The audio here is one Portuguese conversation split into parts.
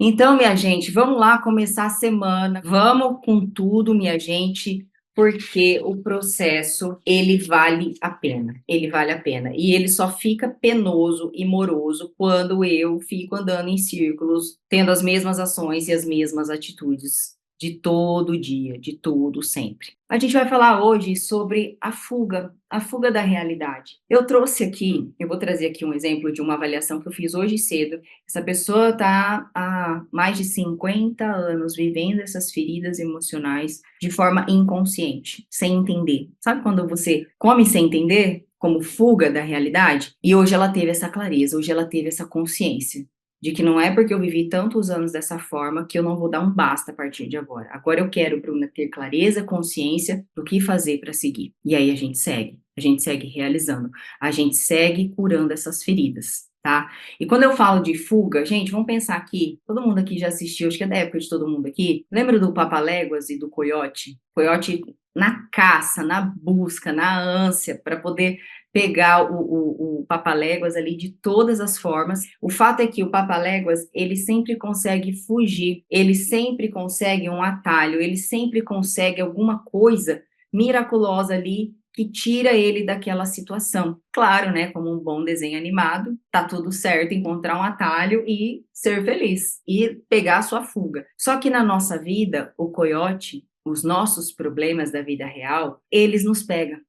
Então, minha gente, vamos lá começar a semana. Vamos com tudo, minha gente, porque o processo, ele vale a pena. Ele vale a pena. E ele só fica penoso e moroso quando eu fico andando em círculos, tendo as mesmas ações e as mesmas atitudes de todo dia, de todo sempre. A gente vai falar hoje sobre a fuga da realidade. Eu vou trazer aqui um exemplo de uma avaliação que eu fiz hoje cedo. Essa pessoa está há mais de 50 anos vivendo essas feridas emocionais de forma inconsciente, sem entender. Sabe quando você come sem entender? Como fuga da realidade? E hoje ela teve essa clareza, hoje ela teve essa consciência de que não é porque eu vivi tantos anos dessa forma que eu não vou dar um basta a partir de agora. Agora eu quero, Bruna, ter clareza, consciência do que fazer para seguir. E aí a gente segue realizando, a gente segue curando essas feridas, tá? E quando eu falo de fuga, gente, vamos pensar aqui, todo mundo aqui já assistiu, acho que é da época de todo mundo aqui, lembra do Papaléguas e do Coiote? Coiote na caça, na busca, na ânsia, para poder pegar o Papaléguas ali de todas as formas. O fato é que o Papaléguas, ele sempre consegue fugir, ele sempre consegue um atalho, ele sempre consegue alguma coisa miraculosa ali que tira ele daquela situação. Claro, né, como um bom desenho animado, tá tudo certo encontrar um atalho e ser feliz e pegar a sua fuga. Só que na nossa vida, o coiote, os nossos problemas da vida real, eles nos pega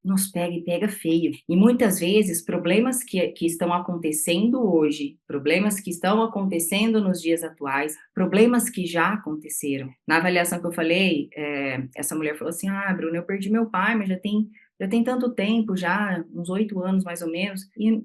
e pega feio. E muitas vezes, problemas que estão acontecendo hoje, problemas que estão acontecendo nos dias atuais, problemas que já aconteceram. Na avaliação que eu falei, essa mulher falou assim, Bruna, eu perdi meu pai, mas já tem tanto tempo, já, uns 8 anos mais ou menos, e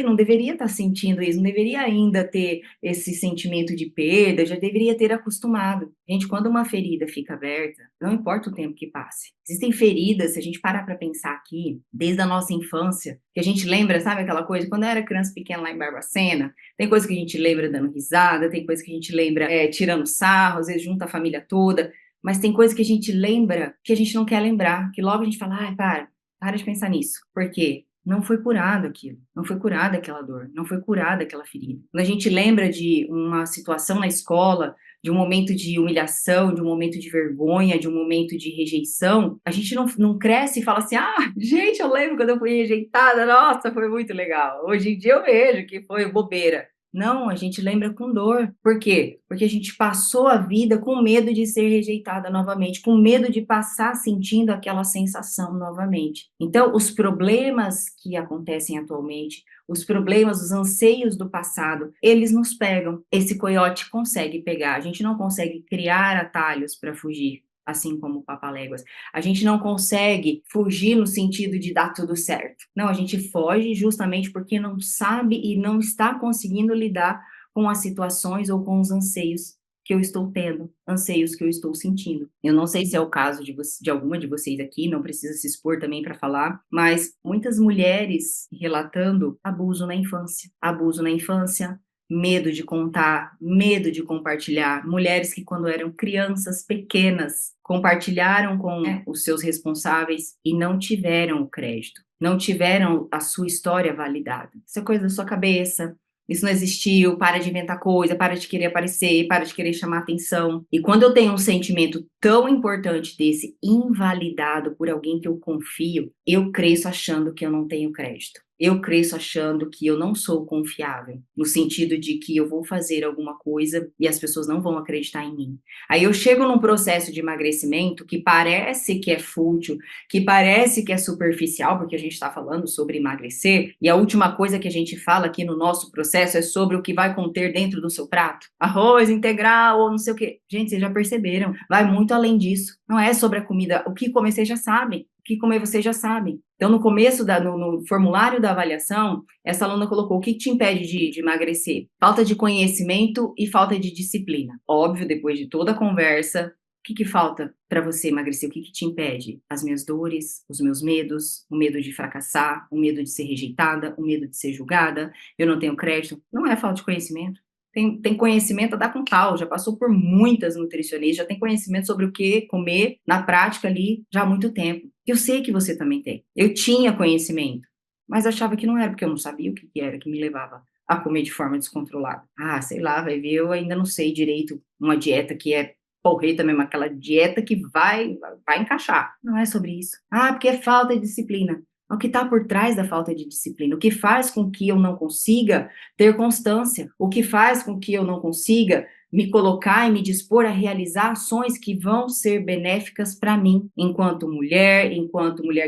não deveria estar sentindo isso, não deveria ainda ter esse sentimento de perda, já deveria ter acostumado. Gente, quando uma ferida fica aberta, não importa o tempo que passe. Existem feridas, se a gente parar para pensar aqui, desde a nossa infância, que a gente lembra, sabe aquela coisa? Quando eu era criança pequena lá em Barbacena, tem coisa que a gente lembra dando risada, tem coisa que a gente lembra tirando sarro, às vezes junta a família toda, mas tem coisa que a gente lembra que a gente não quer lembrar, que logo a gente fala, ai, para de pensar nisso. Por quê? Não foi curado aquilo, não foi curada aquela dor, não foi curada aquela ferida. Quando a gente lembra de uma situação na escola, de um momento de humilhação, de um momento de vergonha, de um momento de rejeição, a gente não cresce e fala assim, gente, eu lembro quando eu fui rejeitada, nossa, foi muito legal. Hoje em dia eu vejo que foi bobeira. Não, a gente lembra com dor. Por quê? Porque a gente passou a vida com medo de ser rejeitada novamente, com medo de passar sentindo aquela sensação novamente. Então, os problemas que acontecem atualmente, os problemas, os anseios do passado, eles nos pegam. Esse coiote consegue pegar. A gente não consegue criar atalhos para fugir, assim como o Papaléguas. A gente não consegue fugir no sentido de dar tudo certo. Não, a gente foge justamente porque não sabe e não está conseguindo lidar com as situações ou com os anseios que eu estou tendo, anseios que eu estou sentindo. Eu não sei se é o caso de alguma de vocês aqui, não precisa se expor também para falar, mas muitas mulheres relatando abuso na infância, medo de contar, medo de compartilhar. Mulheres que, quando eram crianças pequenas, compartilharam com os seus responsáveis e não tiveram o crédito, não tiveram a sua história validada. Isso é coisa da sua cabeça. Isso não existiu, para de inventar coisa, para de querer aparecer, para de querer chamar atenção. E quando eu tenho um sentimento tão importante desse invalidado por alguém que eu confio, eu cresço achando que eu não tenho crédito. Eu cresço achando que eu não sou confiável, no sentido de que eu vou fazer alguma coisa e as pessoas não vão acreditar em mim. Aí eu chego num processo de emagrecimento que parece que é fútil, que parece que é superficial, porque a gente está falando sobre emagrecer, e a última coisa que a gente fala aqui no nosso processo é sobre o que vai conter dentro do seu prato. Arroz integral ou não sei o quê. Gente, vocês já perceberam, vai muito além disso. Não é sobre a comida, o que comer vocês já sabem. O que comer vocês já sabem. Então, no começo, no formulário da avaliação, essa aluna colocou o que te impede de emagrecer? Falta de conhecimento e falta de disciplina. Óbvio, depois de toda a conversa, o que falta para você emagrecer? O que te impede? As minhas dores, os meus medos, o medo de fracassar, o medo de ser rejeitada, o medo de ser julgada, eu não tenho crédito. Não é falta de conhecimento. Tem conhecimento a dar com tal, já passou por muitas nutricionistas, já tem conhecimento sobre o que comer na prática ali já há muito tempo. Eu sei que você também tem. Eu tinha conhecimento, mas achava que não era, porque eu não sabia o que era que me levava a comer de forma descontrolada. Ah, sei lá, vai ver, eu ainda não sei direito uma dieta que é porreta mesmo, aquela dieta que vai encaixar. Não é sobre isso. Ah, porque é falta de disciplina. O que está por trás da falta de disciplina? O que faz com que eu não consiga ter constância? O que faz com que eu não consiga me colocar e me dispor a realizar ações que vão ser benéficas para mim, enquanto mulher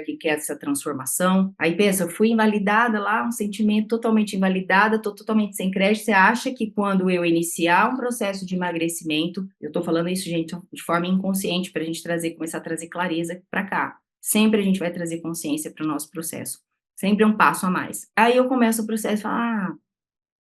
que quer essa transformação. Aí pensa, eu fui invalidada lá, um sentimento totalmente invalidada, estou totalmente sem crédito. Você acha que quando eu iniciar um processo de emagrecimento, eu estou falando isso, gente, de forma inconsciente, para a gente começar a trazer clareza para cá. Sempre a gente vai trazer consciência para o nosso processo. Sempre é um passo a mais. Aí eu começo o processo e falo,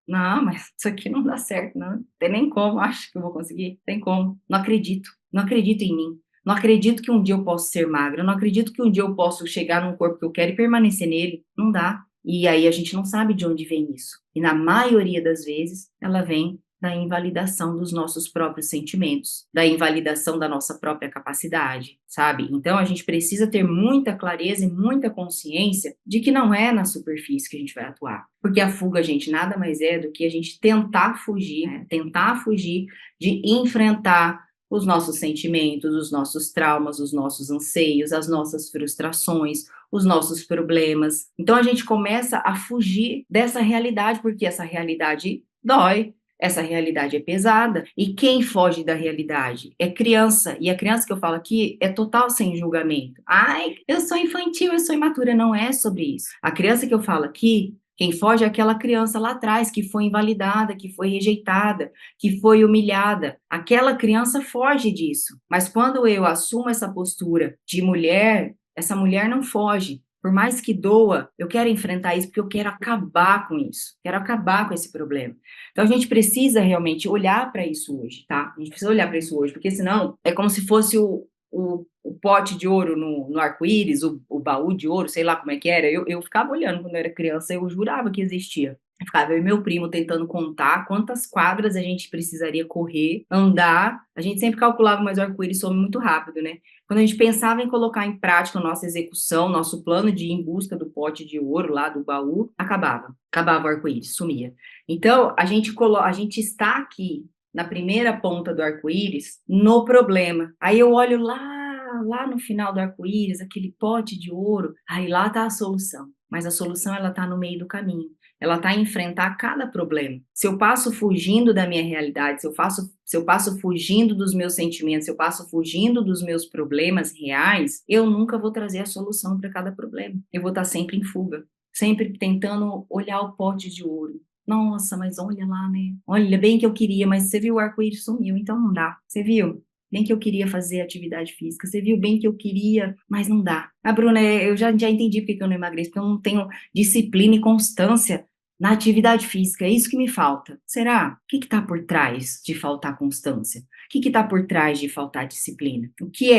não, mas isso aqui não dá certo, não tem nem como, acho que eu vou conseguir, tem como, não acredito, não acredito em mim, não acredito que um dia eu posso ser magra, não acredito que um dia eu posso chegar num corpo que eu quero e permanecer nele, não dá. E aí a gente não sabe de onde vem isso. E na maioria das vezes, ela vem da invalidação dos nossos próprios sentimentos, da invalidação da nossa própria capacidade, sabe? Então a gente precisa ter muita clareza e muita consciência de que não é na superfície que a gente vai atuar. Porque a fuga, gente, nada mais é do que a gente tentar fugir, né? Tentar fugir de enfrentar os nossos sentimentos, os nossos traumas, os nossos anseios, as nossas frustrações, os nossos problemas. Então a gente começa a fugir dessa realidade, porque essa realidade dói, essa realidade é pesada, e quem foge da realidade é criança, e a criança que eu falo aqui é total sem julgamento. Ai, eu sou infantil, eu sou imatura, não é sobre isso. A criança que eu falo aqui, quem foge é aquela criança lá atrás, que foi invalidada, que foi rejeitada, que foi humilhada. Aquela criança foge disso. Mas quando eu assumo essa postura de mulher, essa mulher não foge. Por mais que doa, eu quero enfrentar isso porque eu quero acabar com isso. Quero acabar com esse problema. Então a gente precisa realmente olhar para isso hoje, tá? A gente precisa olhar para isso hoje, porque senão é como se fosse o pote de ouro no arco-íris, o baú de ouro, sei lá como é que era. Eu ficava olhando quando eu era criança, eu jurava que existia. Eu ficava eu e meu primo tentando contar quantas quadras a gente precisaria correr, andar. A gente sempre calculava, mas o arco-íris some muito rápido, né? Quando a gente pensava em colocar em prática a nossa execução, nosso plano de ir em busca do pote de ouro lá do baú, acabava. Acabava o arco-íris, sumia. Então, a gente está aqui na primeira ponta do arco-íris no problema. Aí eu olho lá no final do arco-íris, aquele pote de ouro, aí lá está a solução. Mas a solução, ela está no meio do caminho. Ela está em enfrentar cada problema. Se eu passo fugindo da minha realidade, se eu passo fugindo dos meus sentimentos, se eu passo fugindo dos meus problemas reais, eu nunca vou trazer a solução para cada problema. Eu vou estar sempre em fuga, sempre tentando olhar o pote de ouro. Nossa, mas olha lá, né? Olha, bem que eu queria, mas você viu o arco-íris sumiu, então não dá. Você viu? Bem que eu queria fazer atividade física. Você viu bem que eu queria, mas não dá. Ah, Bruna, eu já entendi porque que eu não emagreço, porque eu não tenho disciplina e constância na atividade física. É isso que me falta. Será? O que está por trás de faltar constância? O que está por trás de faltar disciplina? O que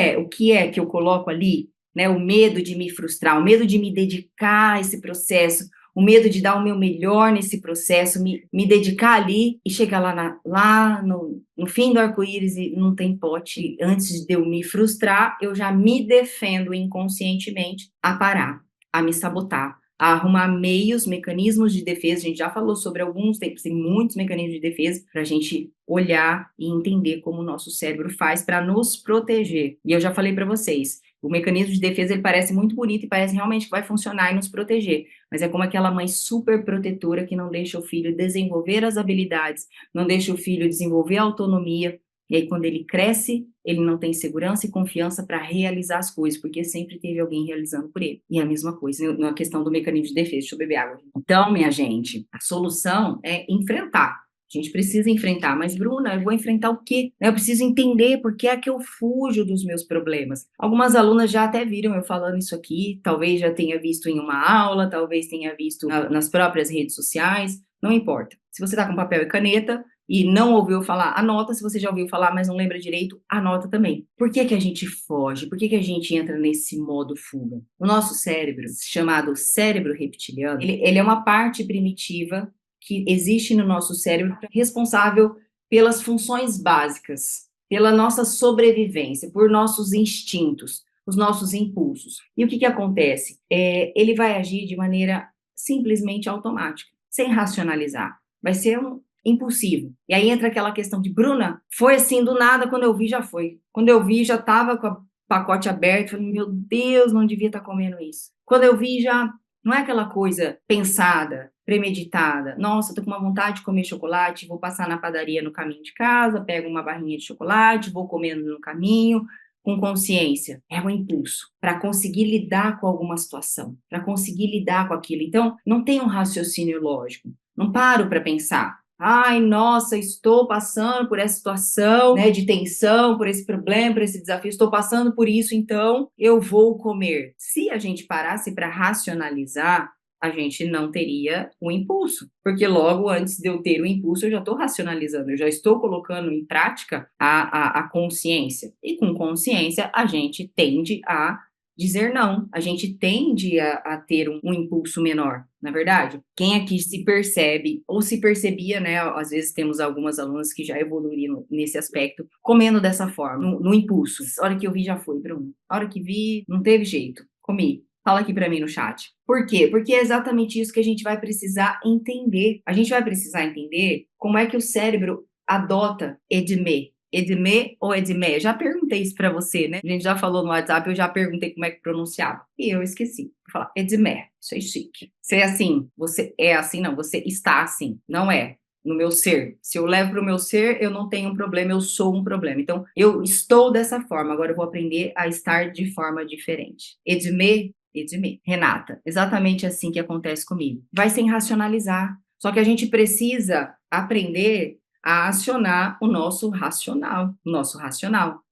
é que eu coloco ali? Né, o medo de me frustrar, o medo de me dedicar a esse processo, o medo de dar o meu melhor nesse processo, me dedicar ali e chegar lá no fim do arco-íris e não tem pote. Antes de eu me frustrar, eu já me defendo inconscientemente a parar, a me sabotar, a arrumar meios, mecanismos de defesa. A gente já falou sobre alguns, tem muitos mecanismos de defesa para a gente olhar e entender como o nosso cérebro faz para nos proteger. E eu já falei para vocês, o mecanismo de defesa, ele parece muito bonito e parece realmente que vai funcionar e nos proteger, mas é como aquela mãe super protetora que não deixa o filho desenvolver as habilidades, não deixa o filho desenvolver a autonomia, e aí quando ele cresce, ele não tem segurança e confiança para realizar as coisas, porque sempre teve alguém realizando por ele. E é a mesma coisa na questão do mecanismo de defesa. Deixa eu beber água. Então, minha gente, a solução é enfrentar. A gente precisa enfrentar, mas Bruna, eu vou enfrentar o quê? Eu preciso entender por que é que eu fujo dos meus problemas. Algumas alunas já até viram eu falando isso aqui, talvez já tenha visto em uma aula, talvez tenha visto nas próprias redes sociais, não importa. Se você está com papel e caneta e não ouviu falar, anota. Se você já ouviu falar, mas não lembra direito, anota também. Por que que a gente foge? Por que que a gente entra nesse modo fuga? O nosso cérebro, chamado cérebro reptiliano, ele é uma parte primitiva que existe no nosso cérebro responsável pelas funções básicas, pela nossa sobrevivência, por nossos instintos, os nossos impulsos. E o que acontece? Ele vai agir de maneira simplesmente automática, sem racionalizar. vai ser impulsivo. E aí entra aquela questão de, Bruna, foi assim do nada, quando eu vi já foi. Quando eu vi já estava com o pacote aberto, falei, meu Deus, não devia estar comendo isso. Quando eu vi já, não é aquela coisa pensada, premeditada. Nossa, tô com uma vontade de comer chocolate, vou passar na padaria no caminho de casa, pego uma barrinha de chocolate, vou comendo no caminho, com consciência. É um impulso para conseguir lidar com alguma situação, para conseguir lidar com aquilo. Então, não tem um raciocínio lógico. Não paro para pensar. Ai, nossa, estou passando por essa situação, né, de tensão, por esse problema, por esse desafio, estou passando por isso, então eu vou comer. Se a gente parasse para racionalizar, a gente não teria o impulso, porque logo antes de eu ter o impulso, eu já estou racionalizando, eu já estou colocando em prática a consciência. E com consciência, a gente tende a dizer não, a gente tende a ter um impulso menor, na verdade. Quem aqui se percebe, ou se percebia, né, às vezes temos algumas alunas que já evoluíram nesse aspecto, comendo dessa forma, no impulso. A hora que eu vi já foi, Bruno. A hora que vi, não teve jeito, comi. Fala aqui para mim no chat. Por quê? Porque é exatamente isso que a gente vai precisar entender. A gente vai precisar entender como é que o cérebro adota Edme. Edme ou Edmé? Já perguntei isso para você, né? A gente já falou no WhatsApp, eu já perguntei como é que pronunciava. E eu esqueci. Vou falar Edmé, isso é chique. Você é assim, você é assim, não, você está assim, não é. No meu ser. Se eu levo para o meu ser, eu não tenho um problema, eu sou um problema. Então, eu estou dessa forma, agora eu vou aprender a estar de forma diferente. Edmê, Renata, exatamente assim que acontece comigo. Vai sem racionalizar. Só que a gente precisa aprender a acionar o nosso racional,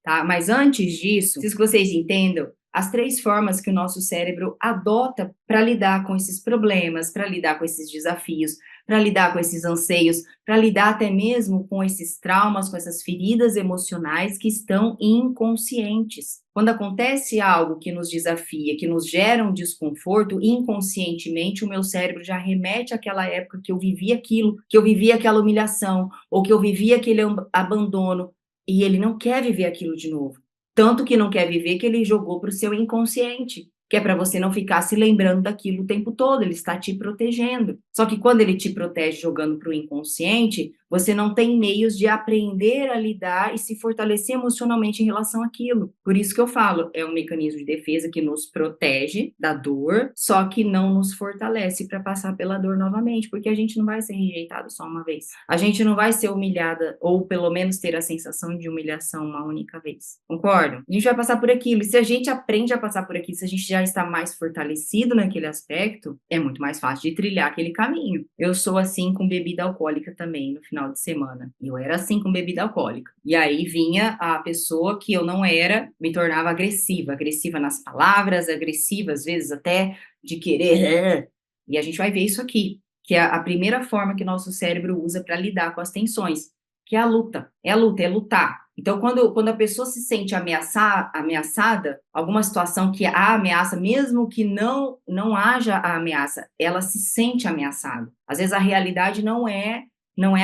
tá? Mas antes disso, preciso que vocês entendam as 3 formas que o nosso cérebro adota para lidar com esses problemas, para lidar com esses desafios, para lidar com esses anseios, para lidar até mesmo com esses traumas, com essas feridas emocionais que estão inconscientes. Quando acontece algo que nos desafia, que nos gera um desconforto, inconscientemente o meu cérebro já remete àquela época que eu vivi aquilo, que eu vivi aquela humilhação, ou que eu vivi aquele abandono, e ele não quer viver aquilo de novo. Tanto que não quer viver que ele jogou para o seu inconsciente, que é para você não ficar se lembrando daquilo o tempo todo, ele está te protegendo. Só que quando ele te protege jogando para o inconsciente, você não tem meios de aprender a lidar e se fortalecer emocionalmente em relação àquilo. Por isso que eu falo, é um mecanismo de defesa que nos protege da dor, só que não nos fortalece para passar pela dor novamente, porque a gente não vai ser rejeitado só uma vez. A gente não vai ser humilhada, ou pelo menos ter a sensação de humilhação uma única vez. Concordo? A gente vai passar por aquilo, e se a gente aprende a passar por aquilo, se a gente já está mais fortalecido naquele aspecto, é muito mais fácil de trilhar aquele caminho. Eu sou assim com bebida alcoólica também no final de semana. Eu era assim com bebida alcoólica. E aí vinha a pessoa que eu não era, me tornava agressiva, agressiva nas palavras, agressiva às vezes até de querer. E a gente vai ver isso aqui, que é a primeira forma que nosso cérebro usa para lidar com as tensões, que é a luta. É a luta, é lutar. Então, quando a pessoa se sente ameaçada, alguma situação que há ameaça, mesmo que não haja a ameaça, ela se sente ameaçada. Às vezes a realidade não é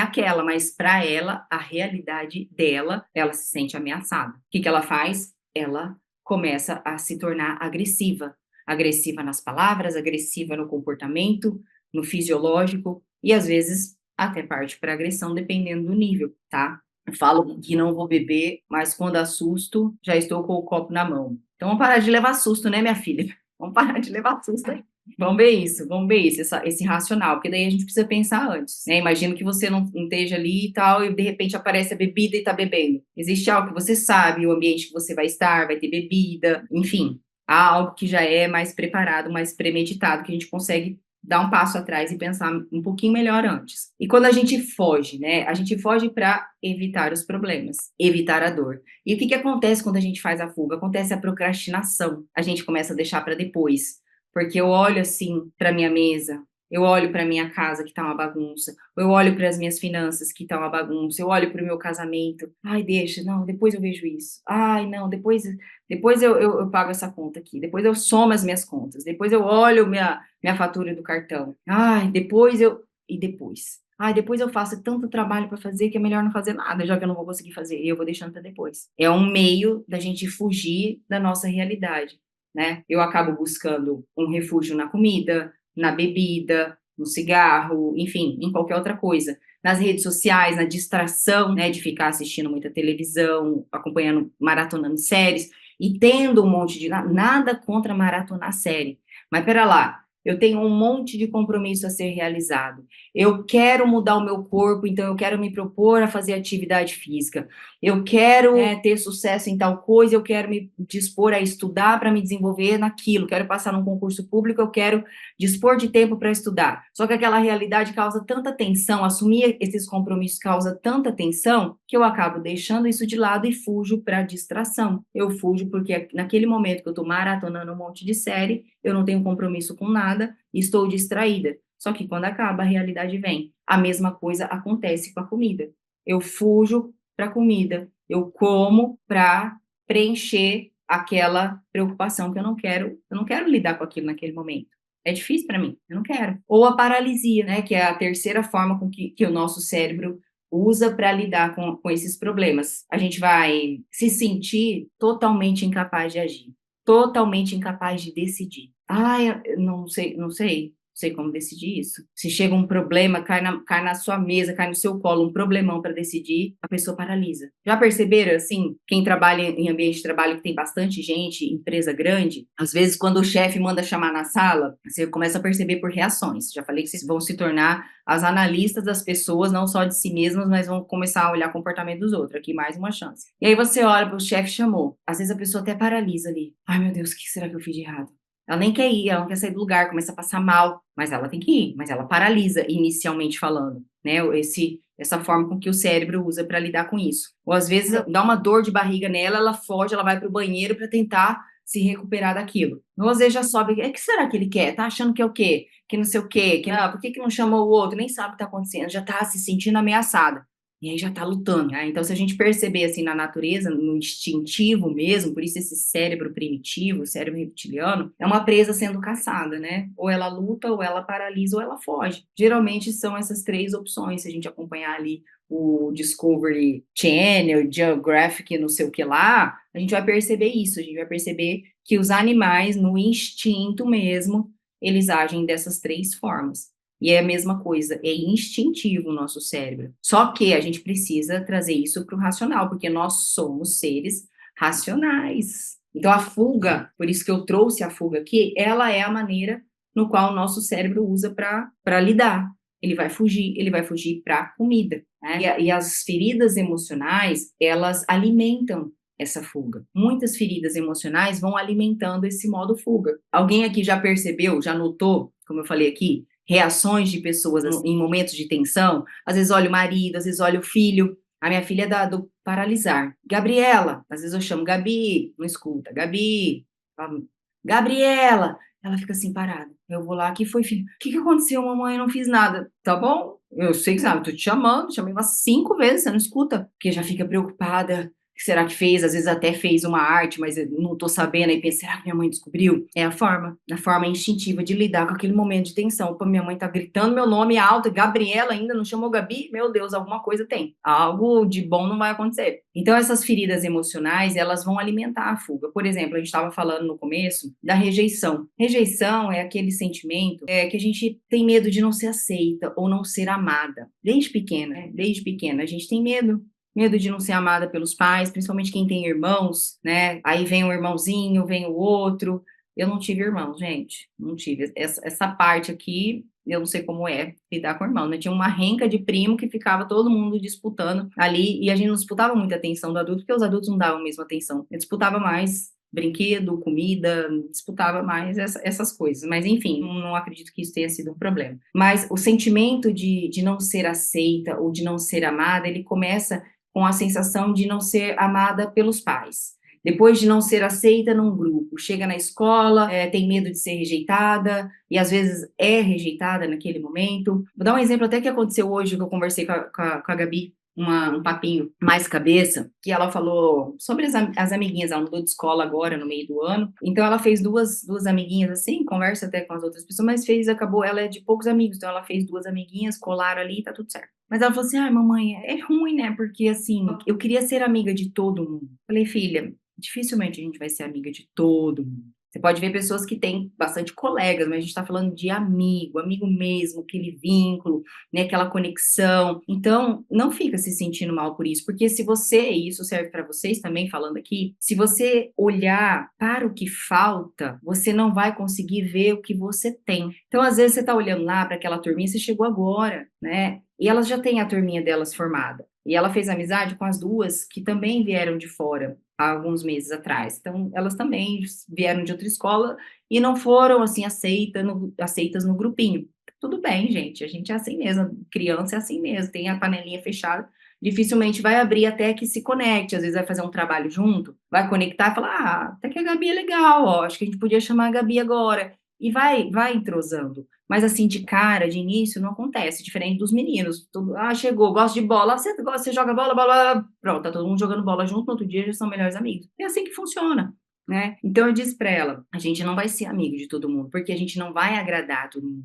aquela, mas para ela, a realidade dela, ela se sente ameaçada. O que ela faz? Ela começa a se tornar agressiva. Agressiva nas palavras, agressiva no comportamento, no fisiológico, e às vezes até parte para agressão, dependendo do nível, tá? Eu falo que não vou beber, mas quando assusto, já estou com o copo na mão. Então vamos parar de levar susto, né, minha filha? Vamos parar de levar susto aí. Vamos ver isso, esse racional, porque daí a gente precisa pensar antes, né? Imagino que você não esteja ali e tal, e de repente aparece a bebida e tá bebendo. Existe algo que você sabe, o ambiente que você vai estar, vai ter bebida, enfim. Há algo que já é mais preparado, mais premeditado, que a gente consegue dar um passo atrás e pensar um pouquinho melhor antes. E quando a gente foge, né? A gente foge para evitar os problemas, evitar a dor. E o que acontece quando a gente faz a fuga? Acontece a procrastinação. A gente começa a deixar para depois. Porque eu olho assim para minha mesa, eu olho para minha casa que tá uma bagunça, eu olho para as minhas finanças que tá uma bagunça, eu olho para o meu casamento. Ai, deixa, não, depois eu vejo isso. Ai, não, depois eu pago essa conta aqui, depois eu somo as minhas contas, depois eu olho minha fatura do cartão. Ai, depois eu. E depois? Ai, depois eu faço tanto trabalho para fazer que é melhor não fazer nada, já que eu não vou conseguir fazer, e eu vou deixando para depois. É um meio da gente fugir da nossa realidade, né? Eu acabo buscando um refúgio na comida, na bebida, no cigarro, enfim, em qualquer outra coisa. Nas redes sociais, na distração, né, de ficar assistindo muita televisão, acompanhando, maratonando séries, e tendo um monte de... Nada contra maratonar série, mas pera lá, eu tenho um monte de compromisso a ser realizado. Eu quero mudar o meu corpo, então eu quero me propor a fazer atividade física. Eu quero ter sucesso em tal coisa, eu quero me dispor a estudar para me desenvolver naquilo. Quero passar num concurso público, eu quero dispor de tempo para estudar. Só que aquela realidade causa tanta tensão, assumir esses compromissos causa tanta tensão, que eu acabo deixando isso de lado e fujo para distração. Eu fujo porque naquele momento que eu estou maratonando um monte de série, eu não tenho compromisso com nada, estou distraída. Só que quando acaba, a realidade vem. A mesma coisa acontece com a comida. Eu fujo para a comida, eu como para preencher aquela preocupação que eu não quero lidar com aquilo naquele momento. É difícil para mim, eu não quero. Ou a paralisia, né, que é a terceira forma com que o nosso cérebro usa para lidar com esses problemas. A gente vai se sentir totalmente incapaz de agir, totalmente incapaz de decidir. Ah, eu não sei como decidir isso. Se chega um problema, cai na sua mesa, cai no seu colo, um problemão para decidir, a pessoa paralisa. Já perceberam, assim, quem trabalha em ambiente de trabalho que tem bastante gente, empresa grande, às vezes quando o chefe manda chamar na sala, você começa a perceber por reações. Já falei que vocês vão se tornar as analistas das pessoas, não só de si mesmas, mas vão começar a olhar o comportamento dos outros. Aqui mais uma chance. E aí você olha para o chefe chamou. Às vezes a pessoa até paralisa ali. Ai, meu Deus, o que será que eu fiz de errado? Ela nem quer ir, ela não quer sair do lugar, começa a passar mal, mas ela tem que ir, mas ela paralisa, inicialmente falando, né? Essa forma com que o cérebro usa para lidar com isso. Ou às vezes dá uma dor de barriga nela, ela foge, ela vai para o banheiro para tentar se recuperar daquilo. Ou às vezes já sobe, o que será que ele quer? Tá achando que é o quê? Que não sei o quê? Por que não chamou o outro? Nem sabe o que tá acontecendo, já tá se sentindo ameaçada. E aí já tá lutando, né? Então, se a gente perceber assim na natureza, no instintivo mesmo, por isso esse cérebro primitivo, cérebro reptiliano, é uma presa sendo caçada, né? Ou ela luta, ou ela paralisa, ou ela foge. Geralmente são essas três opções, se a gente acompanhar ali o Discovery Channel, Geographic, não sei o que lá, a gente vai perceber isso, a gente vai perceber que os animais, no instinto mesmo, eles agem dessas três formas. E é a mesma coisa, é instintivo o nosso cérebro. Só que a gente precisa trazer isso para o racional, porque nós somos seres racionais. Então a fuga, por isso que eu trouxe a fuga aqui, ela é a maneira no qual o nosso cérebro usa para lidar. Ele vai fugir para a comida. Né? E as feridas emocionais, elas alimentam essa fuga. Muitas feridas emocionais vão alimentando esse modo fuga. Alguém aqui já percebeu, já notou, como eu falei aqui, reações de pessoas em momentos de tensão? Às vezes olha o marido, às vezes olha o filho. A minha filha é do paralisar. Gabriela, às vezes eu chamo Gabi, não escuta. Gabi, Gabriela, ela fica assim parada. Eu vou lá, que foi, filho? O que aconteceu, mamãe? Eu não fiz nada. Tá bom? Eu sei que sabe, tô te chamando, chamei umas 5 vezes, você não escuta? Porque já fica preocupada. O que será que fez? Às vezes até fez uma arte, mas eu não tô sabendo. Aí pensa, será que minha mãe descobriu? É a forma instintiva de lidar com aquele momento de tensão. Pô, minha mãe tá gritando meu nome alto, Gabriela ainda não chamou Gabi? Meu Deus, alguma coisa tem. Algo de bom não vai acontecer. Então, essas feridas emocionais, elas vão alimentar a fuga. Por exemplo, a gente estava falando no começo da rejeição. Rejeição é aquele sentimento que a gente tem medo de não ser aceita ou não ser amada. Desde pequena, né? Desde pequena, a gente tem medo de não ser amada pelos pais, principalmente quem tem irmãos, né? Aí vem um irmãozinho, vem o outro. Eu não tive irmãos, gente, não tive. Essa parte aqui, eu não sei como é lidar com irmão, né? Tinha uma renca de primo que ficava todo mundo disputando ali, e a gente não disputava muita atenção do adulto, porque os adultos não davam a mesma atenção. Eu disputava mais brinquedo, comida, disputava mais essas coisas. Mas, enfim, não acredito que isso tenha sido um problema. Mas o sentimento de não ser aceita ou de não ser amada, ele começa com a sensação de não ser amada pelos pais. Depois de não ser aceita num grupo, chega na escola, tem medo de ser rejeitada, e às vezes é rejeitada naquele momento. Vou dar um exemplo até que aconteceu hoje, que eu conversei com a Gabi, um papinho mais cabeça, que ela falou sobre as amiguinhas, ela mudou de escola agora, no meio do ano, então ela fez duas amiguinhas assim, conversa até com as outras pessoas, mas acabou, ela é de poucos amigos, então ela fez duas amiguinhas, colaram ali e tá tudo certo. Mas ela falou assim, ai mamãe, é ruim, né, porque assim, eu queria ser amiga de todo mundo. Falei, filha, dificilmente a gente vai ser amiga de todo mundo. Você pode ver pessoas que têm bastante colegas, mas a gente está falando de amigo, amigo mesmo, aquele vínculo, né, aquela conexão. Então, não fica se sentindo mal por isso, porque se você, e isso serve para vocês também, falando aqui, se você olhar para o que falta, você não vai conseguir ver o que você tem. Então, às vezes, você está olhando lá para aquela turminha, você chegou agora, né? E elas já têm a turminha delas formada. E ela fez amizade com as duas que também vieram de fora há alguns meses atrás. Então, elas também vieram de outra escola e não foram assim aceitas no grupinho. Tudo bem, gente, a gente é assim mesmo, criança é assim mesmo, tem a panelinha fechada, dificilmente vai abrir até que se conecte, às vezes vai fazer um trabalho junto, vai conectar e falar, ah, até que a Gabi é legal, ó, acho que a gente podia chamar a Gabi agora, e vai entrosando. Mas assim, de cara, de início, não acontece, diferente dos meninos. Tudo, ah, chegou, gosta de bola, você joga bola, bola, pronto, tá todo mundo jogando bola junto, no outro dia já são melhores amigos. É assim que funciona, né? Então eu disse para ela, a gente não vai ser amigo de todo mundo, porque a gente não vai agradar todo mundo.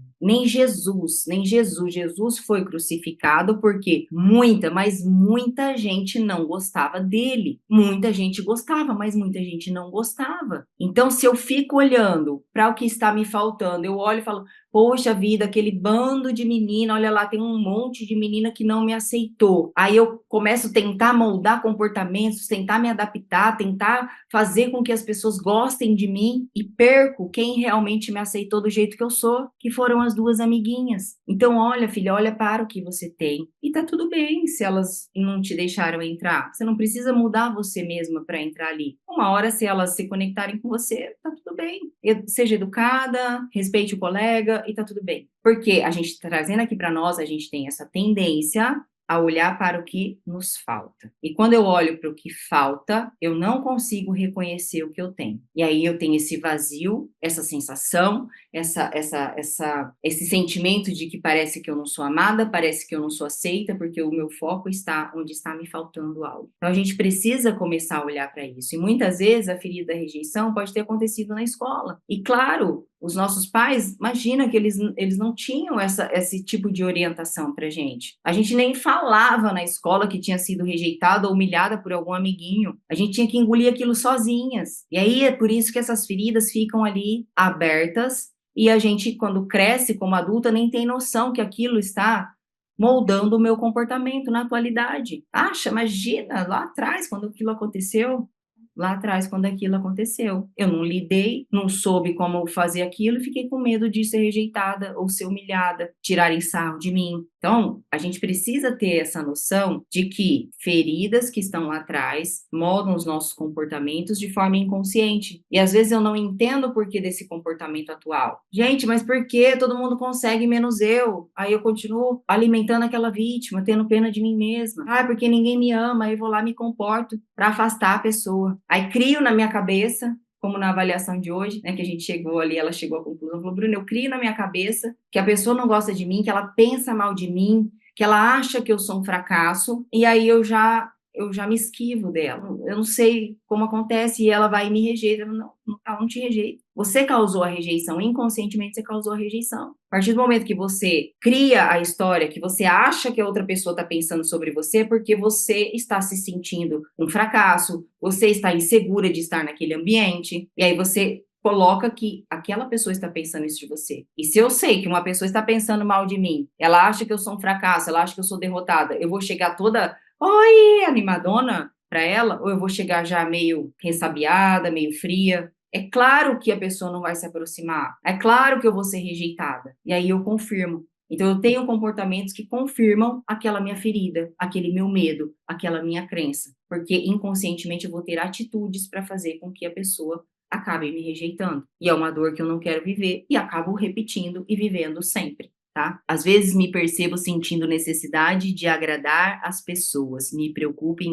Jesus foi crucificado porque muita, mas muita gente não gostava dele. Muita gente gostava, mas muita gente não gostava. Então, se eu fico olhando para o que está me faltando, eu olho e falo, poxa vida, aquele bando de menina, olha lá, tem um monte de menina que não me aceitou. Aí eu começo a tentar moldar comportamentos, tentar me adaptar, tentar fazer com que as pessoas gostem de mim e perco quem realmente me aceitou do jeito que eu sou, que foram as duas amiguinhas. Então, olha, filha, olha para o que você tem. E tá tudo bem se elas não te deixaram entrar. Você não precisa mudar você mesma para entrar ali. Uma hora, se elas se conectarem com você, tá tudo bem. Seja educada, respeite o colega e tá tudo bem. Porque a gente trazendo aqui para nós, a gente tem essa tendência a olhar para o que nos falta. E quando eu olho para o que falta, eu não consigo reconhecer o que eu tenho. E aí eu tenho esse vazio, essa sensação, esse sentimento de que parece que eu não sou amada, parece que eu não sou aceita, porque o meu foco está onde está me faltando algo. Então a gente precisa começar a olhar para isso. E muitas vezes a ferida da rejeição pode ter acontecido na escola. E claro, os nossos pais, imagina que eles não tinham esse tipo de orientação para gente. A gente nem falava na escola que tinha sido rejeitada ou humilhada por algum amiguinho. A gente tinha que engolir aquilo sozinhas. E aí é por isso que essas feridas ficam ali abertas e a gente, quando cresce como adulta, nem tem noção que aquilo está moldando o meu comportamento na atualidade. Acha, imagina, lá atrás, quando aquilo aconteceu, lá atrás, quando aquilo aconteceu. Eu não lidei, não soube como fazer aquilo e fiquei com medo de ser rejeitada ou ser humilhada, tirarem sarro de mim. Então, a gente precisa ter essa noção de que feridas que estão lá atrás moldam os nossos comportamentos de forma inconsciente. E às vezes eu não entendo o porquê desse comportamento atual. Gente, mas por que todo mundo consegue menos eu? Aí eu continuo alimentando aquela vítima, tendo pena de mim mesma. Ah, porque ninguém me ama, aí eu vou lá e me comporto para afastar a pessoa. Aí crio na minha cabeça, como na avaliação de hoje, né, que a gente chegou ali, ela chegou à conclusão, falou, Bruno, eu crio na minha cabeça que a pessoa não gosta de mim, que ela pensa mal de mim, que ela acha que eu sou um fracasso, e aí eu já me esquivo dela. Eu não sei como acontece, e ela vai e me rejeita. Ela não te rejeita. Você causou a rejeição, inconscientemente você causou a rejeição. A partir do momento que você cria a história, que você acha que a outra pessoa está pensando sobre você, porque você está se sentindo um fracasso, você está insegura de estar naquele ambiente, e aí você coloca que aquela pessoa está pensando isso de você. E se eu sei que uma pessoa está pensando mal de mim, ela acha que eu sou um fracasso, ela acha que eu sou derrotada, eu vou chegar toda, oi, animadona para ela, ou eu vou chegar já meio ressabiada, meio fria. É claro que a pessoa não vai se aproximar. É claro que eu vou ser rejeitada. E aí eu confirmo. Então eu tenho comportamentos que confirmam aquela minha ferida, aquele meu medo, aquela minha crença, porque inconscientemente eu vou ter atitudes para fazer com que a pessoa acabe me rejeitando. E é uma dor que eu não quero viver e acabo repetindo e vivendo sempre. Tá? Às vezes me percebo sentindo necessidade de agradar as pessoas. Me preocupo em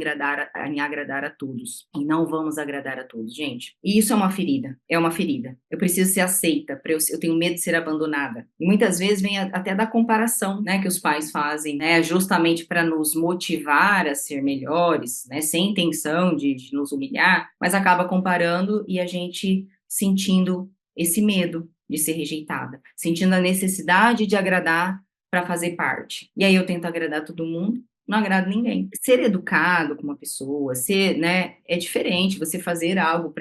agradar a todos. E não vamos agradar a todos, gente. E isso é uma ferida. É uma ferida. Eu preciso ser aceita. Eu tenho medo de ser abandonada. E muitas vezes vem até da comparação, né, que os pais fazem, né, justamente para nos motivar a ser melhores, né, sem intenção de nos humilhar, mas acaba comparando e a gente sentindo esse medo de ser rejeitada, sentindo a necessidade de agradar para fazer parte. E aí eu tento agradar todo mundo, não agrado ninguém. Ser educado com uma pessoa, ser, né, é diferente você fazer algo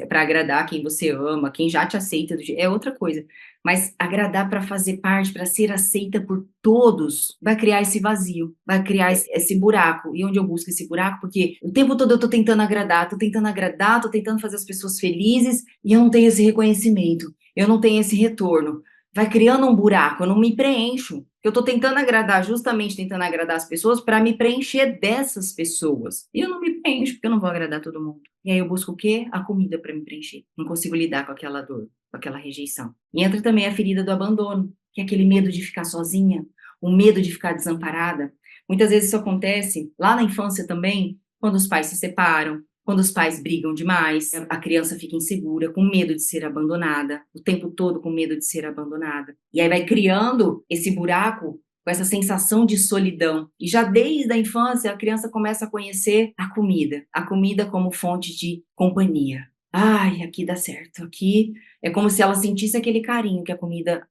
para agradar quem você ama, quem já te aceita, é outra coisa. Mas agradar para fazer parte, para ser aceita por todos, vai criar esse vazio, vai criar esse buraco. E onde eu busco esse buraco? Porque o tempo todo eu tô tentando agradar, tô tentando fazer as pessoas felizes e eu não tenho esse reconhecimento, eu não tenho esse retorno. Vai criando um buraco, eu não me preencho. Eu tô tentando agradar, justamente tentando agradar as pessoas para me preencher dessas pessoas. E eu não me preencho, porque eu não vou agradar todo mundo. E aí eu busco o quê? A comida para me preencher. Não consigo lidar com aquela dor, com aquela rejeição. E entra também a ferida do abandono, que é aquele medo de ficar sozinha, o medo de ficar desamparada. Muitas vezes isso acontece lá na infância também, quando os pais se separam, quando os pais brigam demais, a criança fica insegura, com medo de ser abandonada, o tempo todo com medo de ser abandonada. E aí vai criando esse buraco com essa sensação de solidão. E já desde a infância, a criança começa a conhecer a comida como fonte de companhia. Ai, aqui dá certo, aqui é como se ela sentisse aquele carinho que a comida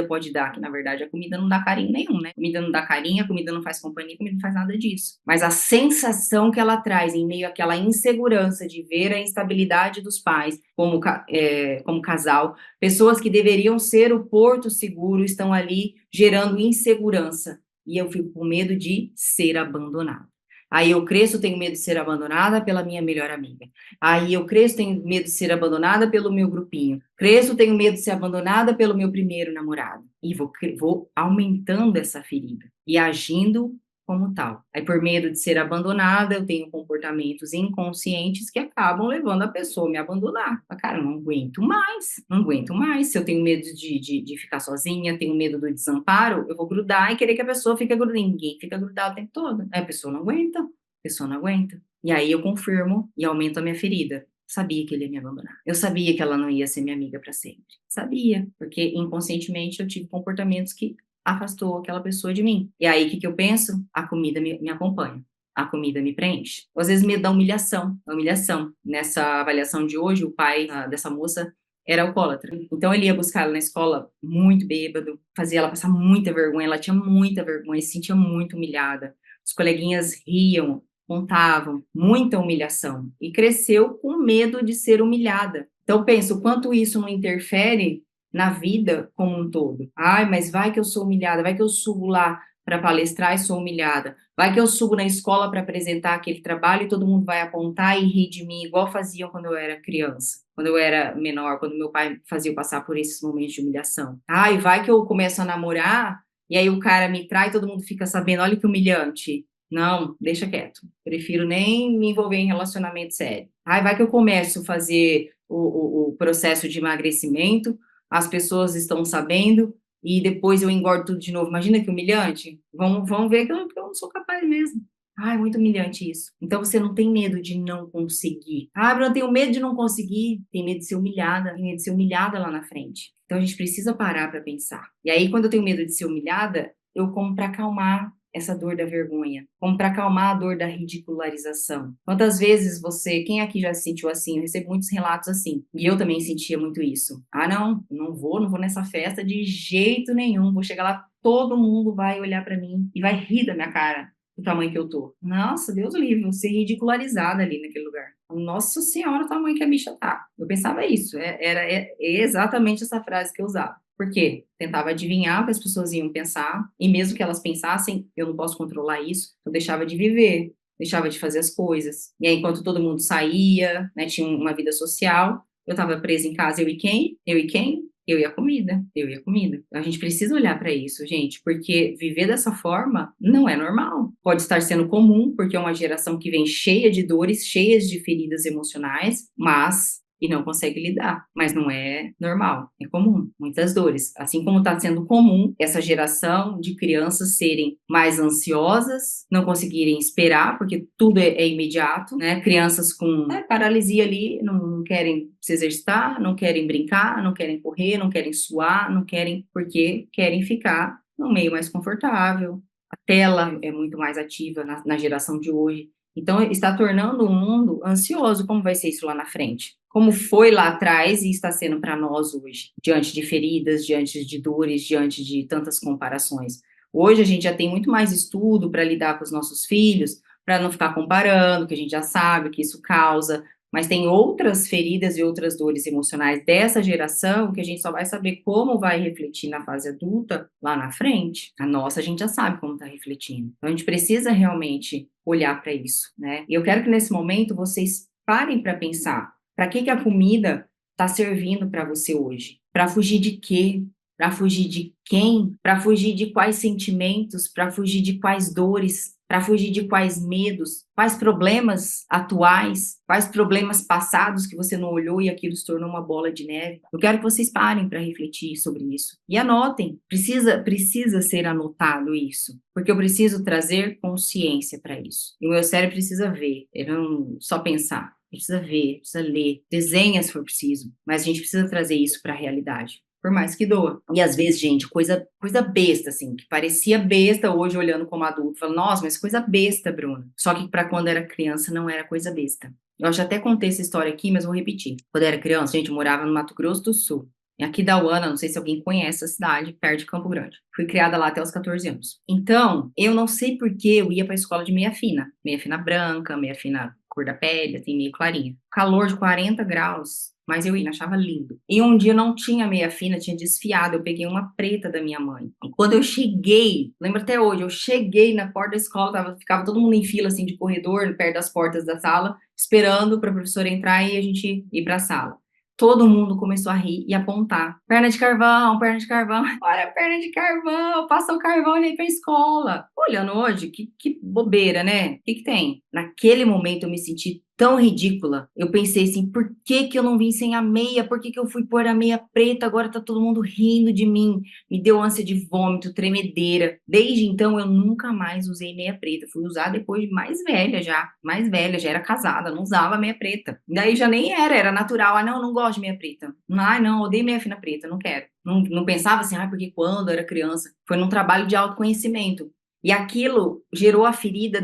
pode dar, que na verdade a comida não dá carinho nenhum, né? A comida não dá carinho, a comida não faz companhia, a comida não faz nada disso. Mas a sensação que ela traz em meio àquela insegurança de ver a instabilidade dos pais como casal, pessoas que deveriam ser o porto seguro estão ali gerando insegurança. E eu fico com medo de ser abandonado. Aí eu cresço, tenho medo de ser abandonada pela minha melhor amiga. Aí eu cresço, tenho medo de ser abandonada pelo meu grupinho. Cresço, tenho medo de ser abandonada pelo meu primeiro namorado. E vou aumentando essa ferida e agindo como tal. Aí, por medo de ser abandonada, eu tenho comportamentos inconscientes que acabam levando a pessoa a me abandonar. Cara, eu não aguento mais, não aguento mais. Se eu tenho medo de ficar sozinha, tenho medo do desamparo, eu vou grudar e querer que a pessoa fique grudada. Ninguém fica grudado o tempo todo. Aí a pessoa não aguenta, a pessoa não aguenta. E aí eu confirmo e aumento a minha ferida. Sabia que ele ia me abandonar. Eu sabia que ela não ia ser minha amiga para sempre. Sabia, porque inconscientemente eu tive comportamentos que afastou aquela pessoa de mim. E aí, o que eu penso? A comida me acompanha. A comida me preenche. Às vezes, medo da humilhação. A humilhação. Nessa avaliação de hoje, o pai dessa moça era alcoólatra. Então, ele ia buscar ela na escola muito bêbado, fazia ela passar muita vergonha. Ela tinha muita vergonha, se sentia muito humilhada. Os coleguinhas riam, contavam, muita humilhação. E cresceu com medo de ser humilhada. Então, penso, o quanto isso não interfere na vida como um todo. Ai, mas vai que eu sou humilhada, vai que eu subo lá para palestrar e sou humilhada, vai que eu subo na escola para apresentar aquele trabalho e todo mundo vai apontar e rir de mim, igual faziam quando eu era criança, quando eu era menor, quando meu pai fazia eu passar por esses momentos de humilhação. Ai, vai que eu começo a namorar e aí o cara me trai e todo mundo fica sabendo, olha que humilhante. Não, deixa quieto. Prefiro nem me envolver em relacionamento sério. Ai, vai que eu começo a fazer o processo de emagrecimento, as pessoas estão sabendo e depois eu engordo tudo de novo. Imagina que humilhante. Vão ver que eu não sou capaz mesmo. Ai, muito humilhante isso. Então você não tem medo de não conseguir. Ah, Bruno, eu tenho medo de não conseguir. Tem medo de ser humilhada. Tem medo de ser humilhada lá na frente. Então a gente precisa parar para pensar. E aí, quando eu tenho medo de ser humilhada, eu como para acalmar essa dor da vergonha, como para acalmar a dor da ridicularização. Quantas vezes quem aqui já se sentiu assim? Eu recebo muitos relatos assim, e eu também sentia muito isso. Ah, não vou nessa festa de jeito nenhum, vou chegar lá, todo mundo vai olhar para mim e vai rir da minha cara, do tamanho que eu tô. Nossa, Deus o livre, vou ser ridicularizada ali naquele lugar. Nossa Senhora, o tamanho que a bicha tá. Eu pensava isso, era exatamente essa frase que eu usava. Por quê? Tentava adivinhar o que as pessoas iam pensar, e mesmo que elas pensassem, eu não posso controlar isso, eu deixava de viver, deixava de fazer as coisas. E aí, enquanto todo mundo saía, né, tinha uma vida social, eu estava presa em casa, eu e quem? Eu e quem? Eu e a comida, eu e a comida. A gente precisa olhar para isso, gente, porque viver dessa forma não é normal. Pode estar sendo comum, porque é uma geração que vem cheia de dores, cheias de feridas emocionais, mas e não consegue lidar, mas não é normal, é comum, muitas dores. Assim como está sendo comum essa geração de crianças serem mais ansiosas, não conseguirem esperar, porque tudo é imediato, né? Crianças com paralisia ali, não querem se exercitar, não querem brincar, não querem correr, não querem suar, não querem, porque querem ficar no meio mais confortável. A tela é muito mais ativa na geração de hoje. Então, está tornando o mundo ansioso. Como vai ser isso lá na frente? Como foi lá atrás e está sendo para nós hoje, diante de feridas, diante de dores, diante de tantas comparações. Hoje a gente já tem muito mais estudo para lidar com os nossos filhos, para não ficar comparando, que a gente já sabe que isso causa Mas tem outras feridas e outras dores emocionais dessa geração que a gente só vai saber como vai refletir na fase adulta lá na frente. A nossa, a gente já sabe como está refletindo. Então, a gente precisa realmente olhar para isso, né? E eu quero que nesse momento vocês parem para pensar, para que a comida está servindo para você hoje? Para fugir de quê? Para fugir de quem? Para fugir de quais sentimentos? Para fugir de quais dores? Para fugir de quais medos? Quais problemas atuais? Quais problemas passados que você não olhou e aquilo se tornou uma bola de neve? Eu quero que vocês parem para refletir sobre isso. E anotem. Precisa ser anotado isso. Porque eu preciso trazer consciência para isso. E o meu cérebro precisa ver, ele não só pensar. Precisa ver, precisa ler, desenha se for preciso, mas a gente precisa trazer isso para a realidade. Por mais que doa. E às vezes, gente, coisa besta, assim, que parecia besta hoje olhando como adulto. Falando, nossa, mas coisa besta, Bruno. Só que para quando era criança não era coisa besta. Eu já até contei essa história aqui, mas vou repetir. Quando eu era criança, gente, eu morava no Mato Grosso do Sul. Em Aquidauana, não sei se alguém conhece a cidade, perto de Campo Grande. Fui criada lá até os 14 anos. Então, eu não sei por que eu ia para a escola de meia fina branca, meia fina cor da pele, assim, meio clarinha. Calor de 40 graus, mas eu ia, achava lindo. E um dia não tinha meia fina, tinha desfiado, eu peguei uma preta da minha mãe. E quando eu cheguei, lembro até hoje, eu cheguei na porta da escola, ficava todo mundo em fila, assim, de corredor, perto das portas da sala, esperando para a professora entrar e a gente ir para a sala. Todo mundo começou a rir e apontar. Perna de carvão, perna de carvão. Olha a perna de carvão, passa o carvão e aí pra escola. Olhando hoje, que bobeira, né? O que tem? Naquele momento eu me senti tão ridícula. Eu pensei assim, por que que eu não vim sem a meia? Por que que eu fui pôr a meia preta? Agora tá todo mundo rindo de mim. Me deu ânsia de vômito, tremedeira. Desde então eu nunca mais usei meia preta. Fui usar depois de mais velha, já era casada, não usava meia preta. Daí já nem era natural. Ah, não, não gosto de meia preta. Ai, não, odeio meia fina preta, não quero. Não pensava assim, porque quando eu era criança. Foi num trabalho de autoconhecimento. E aquilo gerou a ferida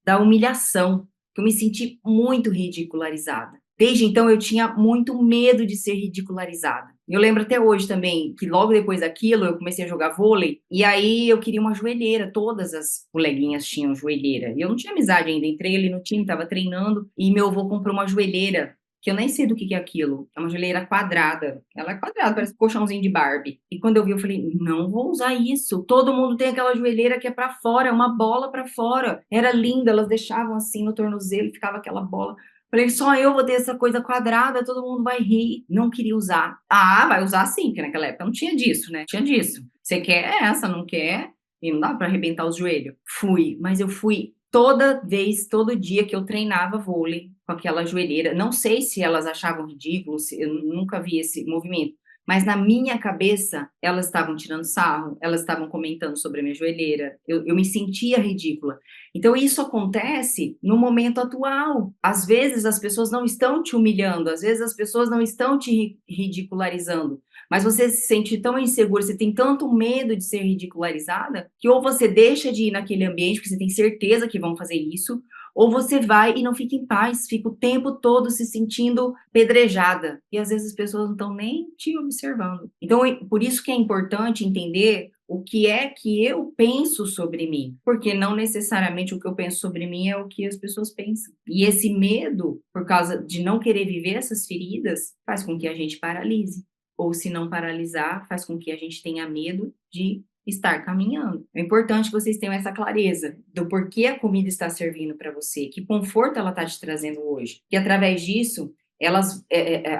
da humilhação, que eu me senti muito ridicularizada. Desde então eu tinha muito medo de ser ridicularizada. Eu lembro até hoje também que logo depois daquilo eu comecei a jogar vôlei e aí eu queria uma joelheira. Todas as coleguinhas tinham joelheira. E eu não tinha amizade ainda. Entrei ali no time, estava treinando e meu avô comprou uma joelheira que eu nem sei do que é aquilo. É uma joelheira quadrada. Ela é quadrada, parece um colchãozinho de Barbie. E quando eu vi, eu falei, não vou usar isso. Todo mundo tem aquela joelheira que é para fora, é uma bola para fora. Era linda, elas deixavam assim no tornozelo, ficava aquela bola. Falei, só eu vou ter essa coisa quadrada, todo mundo vai rir. Não queria usar. Ah, vai usar sim, porque naquela época não tinha disso, né? Tinha disso. Você quer essa, não quer? E não dá para arrebentar os joelhos. Fui, mas eu fui toda vez, todo dia que eu treinava vôlei com aquela joelheira. Não sei se elas achavam ridículo, eu nunca vi esse movimento. Mas na minha cabeça, elas estavam tirando sarro, elas estavam comentando sobre a minha joelheira. Eu me sentia ridícula. Então, isso acontece no momento atual. Às vezes, as pessoas não estão te humilhando, às vezes, as pessoas não estão te ridicularizando. Mas você se sente tão insegura, você tem tanto medo de ser ridicularizada, que ou você deixa de ir naquele ambiente, porque você tem certeza que vão fazer isso, ou você vai e não fica em paz, fica o tempo todo se sentindo pedrejada. E às vezes as pessoas não estão nem te observando. Então, por isso que é importante entender o que é que eu penso sobre mim, porque não necessariamente o que eu penso sobre mim é o que as pessoas pensam. E esse medo, por causa de não querer viver essas feridas, faz com que a gente paralise. Ou se não paralisar, faz com que a gente tenha medo de estar caminhando. É importante que vocês tenham essa clareza do porquê a comida está servindo para você, que conforto ela está te trazendo hoje. E através disso,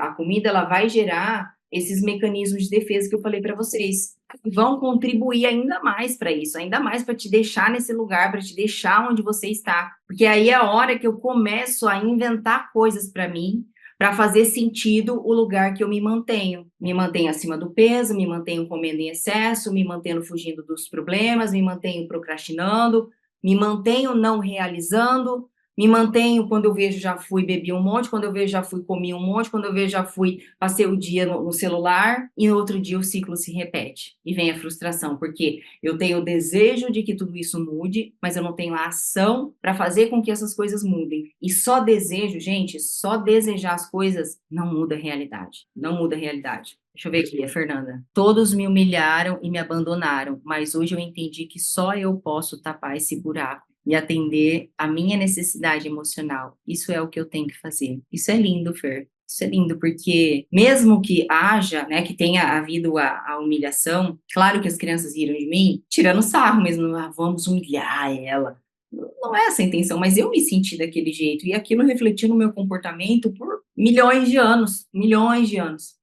a comida ela vai gerar esses mecanismos de defesa que eu falei para vocês. Vão contribuir ainda mais para isso, ainda mais para te deixar nesse lugar, para te deixar onde você está. Porque aí é a hora que eu começo a inventar coisas para mim, para fazer sentido o lugar que eu me mantenho. Me mantenho acima do peso, me mantenho comendo em excesso, me mantenho fugindo dos problemas, me mantenho procrastinando, me mantenho não realizando, me mantenho quando eu vejo já fui bebi um monte, quando eu vejo já fui comi um monte, quando eu vejo já fui passei o dia no celular e no outro dia o ciclo se repete e vem a frustração, porque eu tenho o desejo de que tudo isso mude, mas eu não tenho a ação para fazer com que essas coisas mudem. E só desejo, gente, só desejar as coisas não muda a realidade. Não muda a realidade. Deixa eu ver aqui, a Fernanda. Todos me humilharam e me abandonaram, mas hoje eu entendi que só eu posso tapar esse buraco. e atender a minha necessidade emocional. Isso é o que eu tenho que fazer. Isso é lindo, Fer. Isso é lindo, porque mesmo que haja, né, que tenha havido a humilhação, claro que as crianças riram de mim, tirando sarro mesmo, vamos humilhar ela. Não é essa a intenção, mas eu me senti daquele jeito, e aquilo refletiu no meu comportamento por milhões de anos,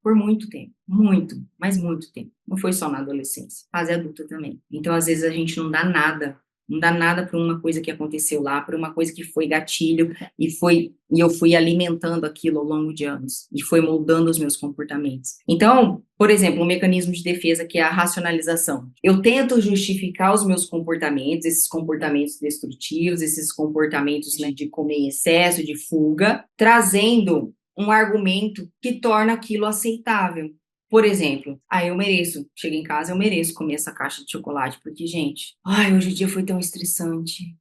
por muito tempo, muito, mas muito tempo. Não foi só na adolescência, fase adulta também. Então, às vezes, a gente não dá nada por uma coisa que aconteceu lá, por uma coisa que foi gatilho, e eu fui alimentando aquilo ao longo de anos, e foi moldando os meus comportamentos. Então, por exemplo, um mecanismo de defesa que é a racionalização. Eu tento justificar os meus comportamentos, esses comportamentos destrutivos, esses comportamentos, né, de comer em excesso, de fuga, trazendo um argumento que torna aquilo aceitável. Por exemplo, eu mereço, chego em casa, eu mereço comer essa caixa de chocolate, porque, gente, hoje o dia foi tão estressante.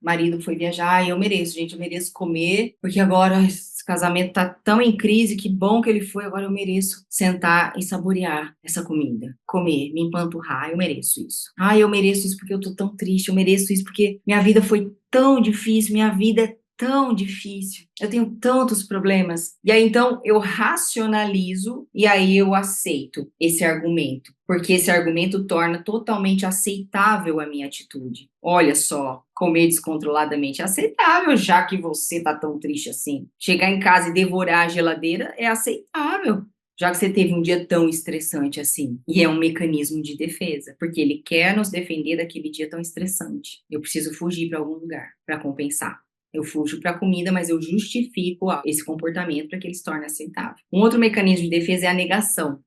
Marido foi viajar, eu mereço, gente, eu mereço comer, porque agora esse casamento tá tão em crise, que bom que ele foi, agora eu mereço sentar e saborear essa comida, comer, me empanturrar, eu mereço isso. Eu mereço isso porque eu tô tão triste, eu mereço isso porque minha vida foi tão difícil, minha vida é tão difícil, eu tenho tantos problemas. E aí, então, eu racionalizo e aí eu aceito esse argumento, porque esse argumento torna totalmente aceitável a minha atitude. Olha só, comer descontroladamente é aceitável, já que você tá tão triste assim. Chegar em casa e devorar a geladeira é aceitável, já que você teve um dia tão estressante assim. E é um mecanismo de defesa, porque ele quer nos defender daquele dia tão estressante. Eu preciso fugir para algum lugar para compensar. Eu fujo para a comida, mas eu justifico esse comportamento para que ele se torne aceitável. Um outro mecanismo de defesa é a negação.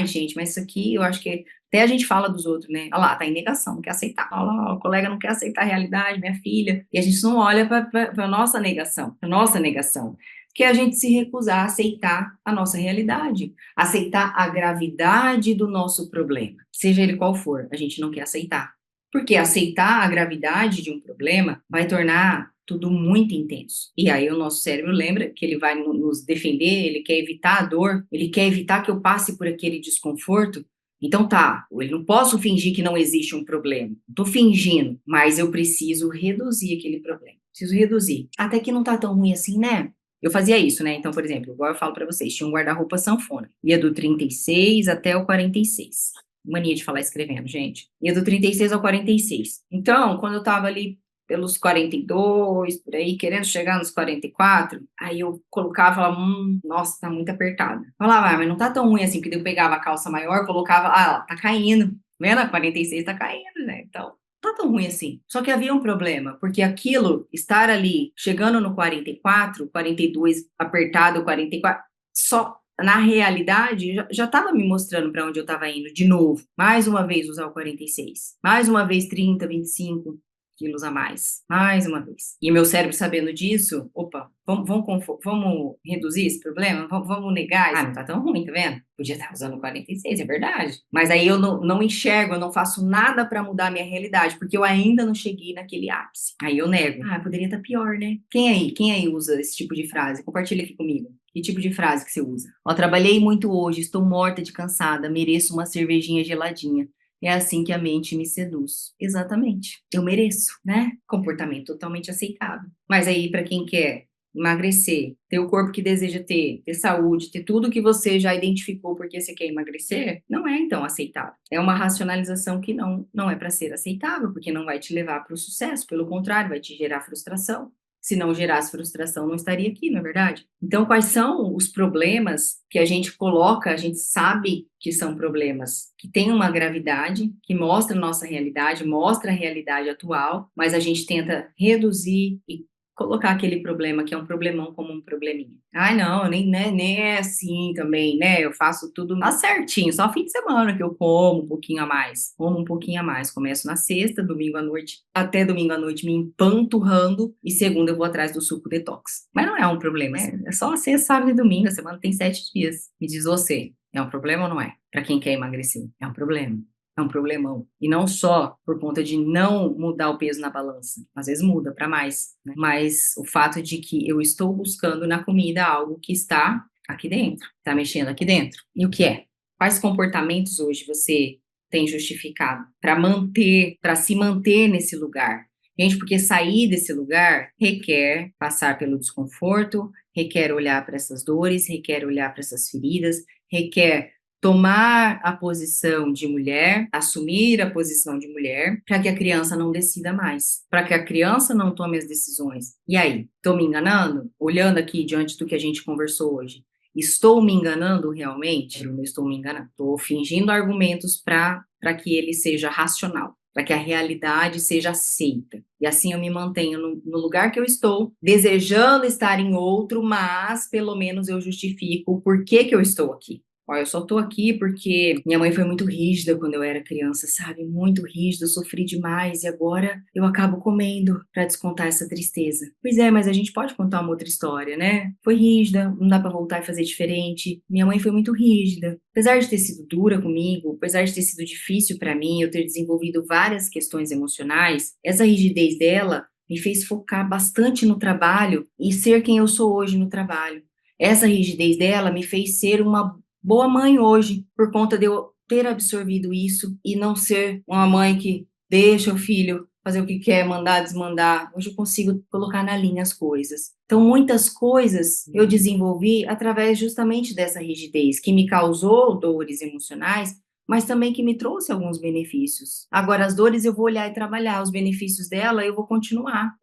Gente, mas isso aqui eu acho que até a gente fala dos outros, né? Olha lá, tá em negação, não quer aceitar. Olha lá, o colega não quer aceitar a realidade, minha filha. E a gente não olha para a nossa negação, para nossa negação. Que é a gente se recusar a aceitar a nossa realidade, aceitar a gravidade do nosso problema, seja ele qual for, a gente não quer aceitar. Porque aceitar a gravidade de um problema vai tornar tudo muito intenso. E aí o nosso cérebro lembra que ele vai nos defender, ele quer evitar a dor, ele quer evitar que eu passe por aquele desconforto. Então tá, eu não posso fingir que não existe um problema. Estou fingindo, mas eu preciso reduzir aquele problema. Preciso reduzir. Até que não tá tão ruim assim, né? Eu fazia isso, né? Então, por exemplo, igual eu falo para vocês, tinha um guarda-roupa sanfona. Ia do 36 até o 46. Mania de falar escrevendo, gente. Ia do 36 ao 46. Então, quando eu tava ali pelos 42, por aí, querendo chegar nos 44, aí eu colocava e falava, nossa, tá muito apertada. Falava, mas não tá tão ruim assim, porque daí eu pegava a calça maior, colocava, tá caindo. Vendo? A 46 tá caindo, né? Então, não tá tão ruim assim. Só que havia um problema, porque aquilo, estar ali, chegando no 44, 42, apertado, 44, só na realidade, já estava me mostrando para onde eu estava indo, de novo. Mais uma vez usar o 46. Mais uma vez 30, 25 quilos a mais uma vez. E meu cérebro sabendo disso, opa, vamos reduzir esse problema? Vamos negar? Não tá tão ruim, tá vendo? Podia estar usando 46, é verdade. Mas aí eu não enxergo, eu não faço nada para mudar a minha realidade, porque eu ainda não cheguei naquele ápice. Aí eu nego. Poderia estar pior, né? Quem aí usa esse tipo de frase? Compartilha aqui comigo. Que tipo de frase que você usa? Trabalhei muito hoje, estou morta de cansada, mereço uma cervejinha geladinha. É assim que a mente me seduz. Exatamente. Eu mereço, né? Comportamento totalmente aceitável. Mas aí, para quem quer emagrecer, ter o corpo que deseja ter saúde, ter tudo que você já identificou porque você quer emagrecer, não é então aceitável. É uma racionalização que não é para ser aceitável, porque não vai te levar para o sucesso, pelo contrário, vai te gerar frustração. Se não gerasse frustração, não estaria aqui, não é verdade? Então, quais são os problemas que a gente coloca, a gente sabe que são problemas que têm uma gravidade, que mostra a nossa realidade, mostra a realidade atual, mas a gente tenta reduzir e colocar aquele problema que é um problemão como um probleminha. Não, nem é assim também, né? Eu faço tudo certinho, só fim de semana que eu como um pouquinho a mais. Como um pouquinho a mais. Começo na sexta, domingo à noite, até domingo à noite me empanturrando e segunda eu vou atrás do suco detox. Mas não é um problema, é só sexta, sábado e domingo, a semana tem 7 dias. Me diz você, é um problema ou não é? Para quem quer emagrecer, é um problema. É um problemão. E não só por conta de não mudar o peso na balança. Às vezes muda para mais, né? Mas o fato de que eu estou buscando na comida algo que está aqui dentro, está mexendo aqui dentro. E o que é? Quais comportamentos hoje você tem justificado para se manter nesse lugar? Gente, porque sair desse lugar requer passar pelo desconforto, requer olhar para essas dores, requer olhar para essas feridas, requer tomar a posição de mulher, assumir a posição de mulher, para que a criança não decida mais, para que a criança não tome as decisões. E aí, estou me enganando? Olhando aqui diante do que a gente conversou hoje, estou me enganando realmente? Eu não estou me enganando. Estou fingindo argumentos para que ele seja racional, para que a realidade seja aceita. E assim eu me mantenho no lugar que eu estou, desejando estar em outro, mas pelo menos eu justifico o porquê que eu estou aqui. Ó, eu só tô aqui porque minha mãe foi muito rígida quando eu era criança, sabe? Muito rígida, eu sofri demais e agora eu acabo comendo pra descontar essa tristeza. Pois é, mas a gente pode contar uma outra história, né? Foi rígida, não dá pra voltar e fazer diferente. Minha mãe foi muito rígida. Apesar de ter sido dura comigo, apesar de ter sido difícil pra mim, eu ter desenvolvido várias questões emocionais, essa rigidez dela me fez focar bastante no trabalho e ser quem eu sou hoje no trabalho. Essa rigidez dela me fez ser uma boa mãe hoje, por conta de eu ter absorvido isso e não ser uma mãe que deixa o filho fazer o que quer, mandar, desmandar. Hoje eu consigo colocar na linha as coisas. Então, muitas coisas eu desenvolvi através justamente dessa rigidez, que me causou dores emocionais, mas também que me trouxe alguns benefícios. Agora, as dores eu vou olhar e trabalhar, os benefícios dela eu vou continuar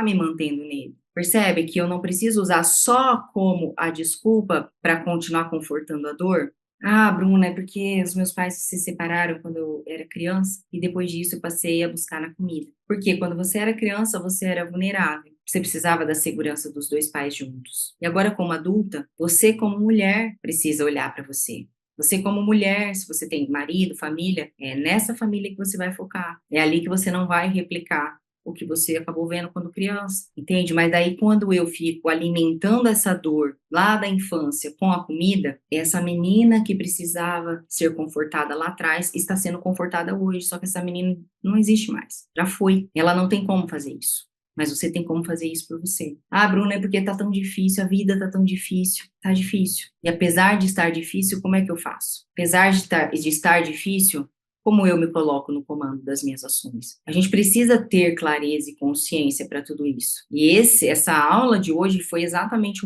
me mantendo nele. Percebe que eu não preciso usar só como a desculpa para continuar confortando a dor? Ah, Bruna, é porque os meus pais se separaram quando eu era criança e depois disso eu passei a buscar na comida. Porque quando você era criança, você era vulnerável. Você precisava da segurança dos dois pais juntos. E agora, como adulta, você, como mulher, precisa olhar para você. Você, como mulher, se você tem marido, família, é nessa família que você vai focar. É ali que você não vai replicar o que você acabou vendo quando criança, entende? Mas daí quando eu fico alimentando essa dor lá da infância com a comida, essa menina que precisava ser confortada lá atrás está sendo confortada hoje, só que essa menina não existe mais, já foi, ela não tem como fazer isso. Mas você tem como fazer isso por você. Ah, Bruna, é porque tá tão difícil, a vida tá tão difícil. Tá difícil. E apesar de estar difícil, como é que eu faço? Apesar de estar difícil, como eu me coloco no comando das minhas ações. A gente precisa ter clareza e consciência para tudo isso. E essa aula de hoje foi exatamente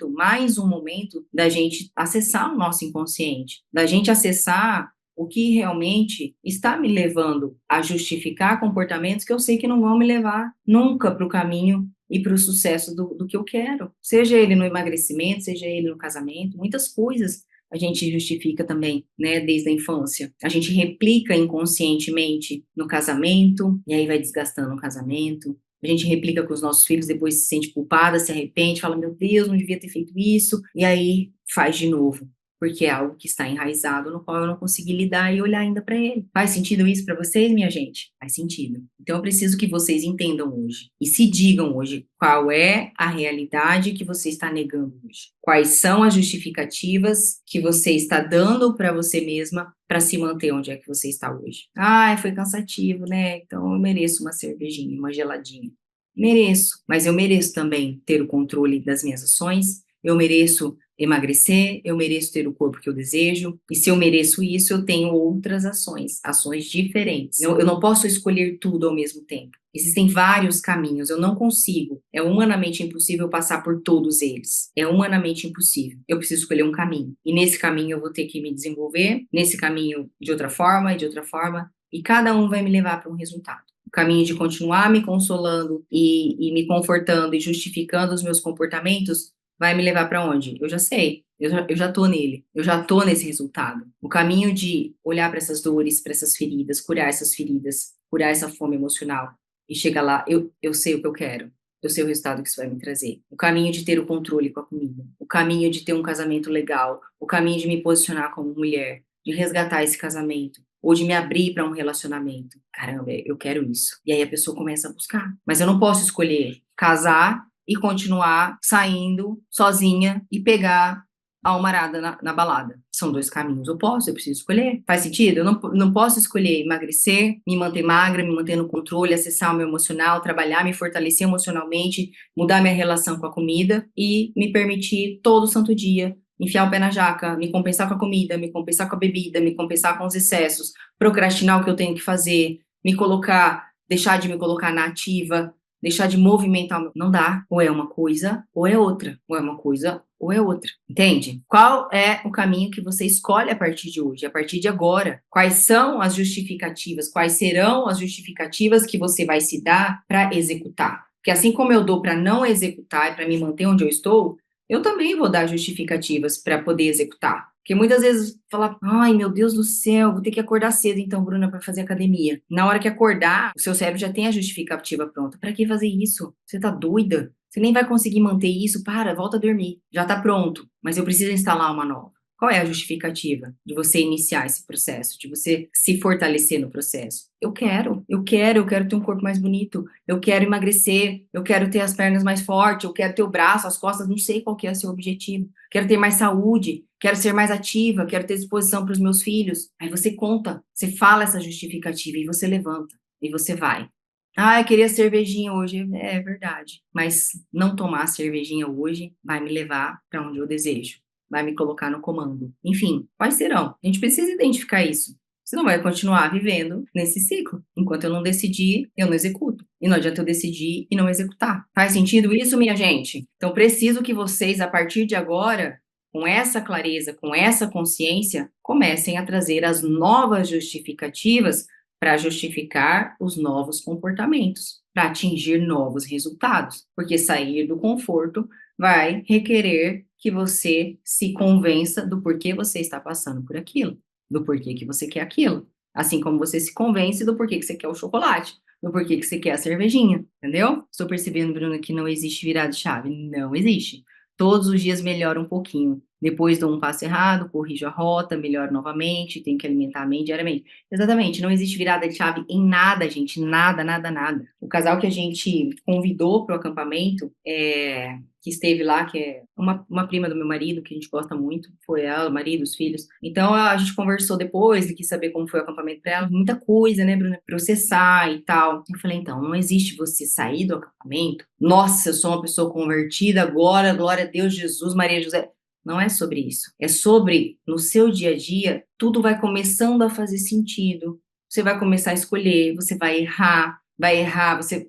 mais um momento da gente acessar o nosso inconsciente, da gente acessar o que realmente está me levando a justificar comportamentos que eu sei que não vão me levar nunca para o caminho e para o sucesso do que eu quero. Seja ele no emagrecimento, seja ele no casamento, muitas coisas a gente justifica também, né, desde a infância. A gente replica inconscientemente no casamento, e aí vai desgastando o casamento. A gente replica com os nossos filhos, depois se sente culpada, se arrepende, fala, meu Deus, não devia ter feito isso, e aí faz de novo, porque é algo que está enraizado, no qual eu não consegui lidar e olhar ainda para ele. Faz sentido isso para vocês, minha gente? Faz sentido. Então eu preciso que vocês entendam hoje e se digam hoje qual é a realidade que você está negando hoje. Quais são as justificativas que você está dando para você mesma para se manter onde é que você está hoje. Ah, foi cansativo, né? Então eu mereço uma cervejinha, uma geladinha. Mereço, mas eu mereço também ter o controle das minhas ações, eu mereço emagrecer, eu mereço ter o corpo que eu desejo, e se eu mereço isso, eu tenho outras ações, ações diferentes. Eu não posso escolher tudo ao mesmo tempo. Existem vários caminhos, eu não consigo, é humanamente impossível passar por todos eles. É humanamente impossível. Eu preciso escolher um caminho. E nesse caminho eu vou ter que me desenvolver, nesse caminho de outra forma e de outra forma, e cada um vai me levar para um resultado. O caminho de continuar me consolando e me confortando e justificando os meus comportamentos vai me levar para onde? Eu já sei, eu já tô nele, eu já tô nesse resultado. O caminho de olhar para essas dores, para essas feridas, curar essa fome emocional e chegar lá, eu sei o que eu quero, eu sei o resultado que isso vai me trazer. O caminho de ter o controle com a comida, o caminho de ter um casamento legal, o caminho de me posicionar como mulher, de resgatar esse casamento, ou de me abrir para um relacionamento. Caramba, eu quero isso. E aí a pessoa começa a buscar. Mas eu não posso escolher casar e continuar saindo sozinha e pegar a almarada na balada. São dois caminhos. Eu preciso escolher. Faz sentido? Eu não posso escolher emagrecer, me manter magra, me manter no controle, acessar o meu emocional, trabalhar, me fortalecer emocionalmente, mudar minha relação com a comida e me permitir todo santo dia enfiar o pé na jaca, me compensar com a comida, me compensar com a bebida, me compensar com os excessos, procrastinar o que eu tenho que fazer, me colocar deixar de me colocar na ativa, deixar de movimentar. Não dá. Ou é uma coisa ou é outra. Ou é uma coisa ou é outra. Entende? Qual é o caminho que você escolhe a partir de hoje, a partir de agora? Quais são as justificativas? Quais serão as justificativas que você vai se dar para executar? Porque assim como eu dou para não executar e para me manter onde eu estou, eu também vou dar justificativas para poder executar. Porque muitas vezes fala, ai meu Deus do céu, vou ter que acordar cedo então, Bruna, para fazer academia. Na hora que acordar, o seu cérebro já tem a justificativa pronta. Para que fazer isso? Você tá doida? Você nem vai conseguir manter isso. Para, volta a dormir. Já tá pronto, mas eu preciso instalar uma nova. Qual é a justificativa de você iniciar esse processo, de você se fortalecer no processo? Eu quero ter um corpo mais bonito, eu quero emagrecer, eu quero ter as pernas mais fortes, eu quero ter o braço, as costas, não sei qual que é o seu objetivo. Quero ter mais saúde, quero ser mais ativa, quero ter disposição para os meus filhos. Aí você conta, você fala essa justificativa e você levanta e você vai. Ah, eu queria cervejinha hoje. É verdade. Mas não tomar cervejinha hoje vai me levar para onde eu desejo. Vai me colocar no comando. Enfim, quais serão? A gente precisa identificar isso. Senão vai continuar vivendo nesse ciclo. Enquanto eu não decidir, eu não executo. E não adianta eu decidir e não executar. Faz sentido isso, minha gente? Então, preciso que vocês, a partir de agora, com essa clareza, com essa consciência, comecem a trazer as novas justificativas para justificar os novos comportamentos, para atingir novos resultados, porque sair do conforto vai requerer que você se convença do porquê você está passando por aquilo, do porquê que você quer aquilo, assim como você se convence do porquê que você quer o chocolate, do porquê que você quer a cervejinha, entendeu? Estou percebendo, Bruna, que não existe virada de chave. Não existe. Todos os dias melhora um pouquinho. Depois dou um passo errado, corrijo a rota, melhoro novamente, tenho que alimentar a mente diariamente. Exatamente, não existe virada de chave em nada, gente, nada, nada, nada. O casal que a gente convidou para o acampamento, que esteve lá, que é uma prima do meu marido, que a gente gosta muito, foi ela, o marido, os filhos. Então a gente conversou depois, e quis saber como foi o acampamento para ela. Muita coisa, né, Bruna? Processar e tal. Eu falei, então, não existe você sair do acampamento. Nossa, eu sou uma pessoa convertida agora, glória a Deus, Jesus, Maria, José. Não é sobre isso. É sobre, no seu dia a dia, tudo vai começando a fazer sentido. Você vai começar a escolher, você vai errar,